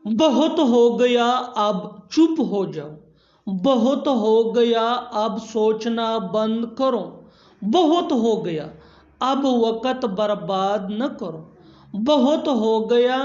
बहुत हो गया अब चुप हो जाओ। बहुत हो गया अब सोचना बंद करो। बहुत हो गया अब वक़्त बर्बाद न करो। बहुत हो गया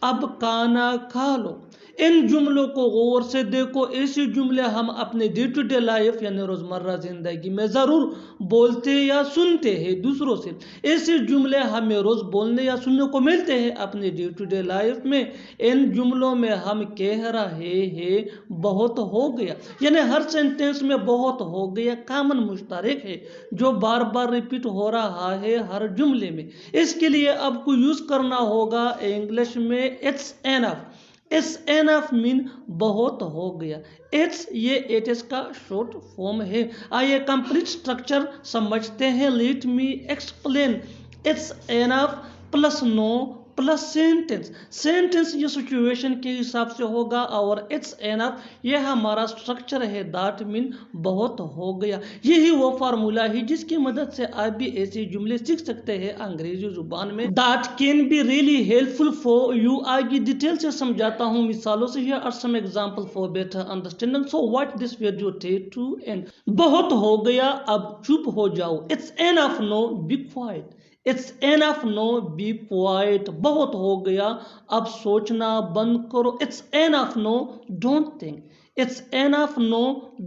अब खाना खा लो। इन जुमलों को गौर से देखो। ऐसे जुमले हम अपने डे टू डे लाइफ यानी रोज़मर्रा ज़िंदगी में ज़रूर बोलते या सुनते हैं दूसरों से। ऐसे जुमले हमें रोज़ बोलने या सुनने को मिलते हैं अपने डे टू डे लाइफ में। इन जुमलों में हम कह रहे हैं बहुत हो गया, यानी हर सेंटेंस में बहुत हो गया कॉमन मुश्तरक है जो बार बार रिपीट हो रहा है हर जुमले में। इसके लिए आपको यूज़ करना होगा इंग्लिश में it's enough. It's enough mean बहुत हो गया। इट्स ये इट इज का शॉर्ट फॉर्म है। आइए कंप्लीट स्ट्रक्चर समझते हैं। Let me explain. It's enough plus no plus sentence. Sentence ये सिचुएशन के हिसाब से होगा और इट्स एनफ ये हमारा स्ट्रक्चर है। दैट मीन बहुत हो गया। यही वो फार्मूला है जिसकी मदद से आप भी ऐसे जुमले सीख सकते हैं अंग्रेजी जुबान में। That can be really helpful for you. आगे डिटेल से समझाता हूँ मिसालों से। Here are some example for better understanding. So what this video take to end. बहुत हो गया अब चुप हो जाओ। It's enough no be quiet. It's enough no be quiet. बहुत हो गया अब सोचना बंद करो। It's enough no don't think. It's enough no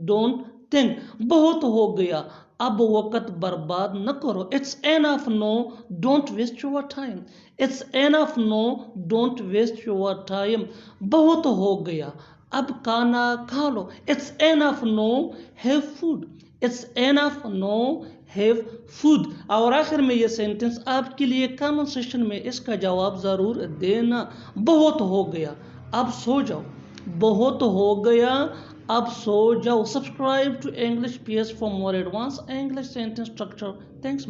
don't think. बहुत हो गया अब वक़्त बर्बाद न करो। It's enough no don't waste your time. It's enough no don't waste your time. बहुत हो गया अब खाना खा लो। It's enough no have food. It's enough no have food. और आखिर में ये सेंटेंस आपके लिए कमेंट सेक्शन में इसका जवाब ज़रूर देना। बहुत हो गया अब सो जाओ। बहुत हो गया अब सो जाओ। Subscribe to English PS for more advanced English sentence structure. Thanks.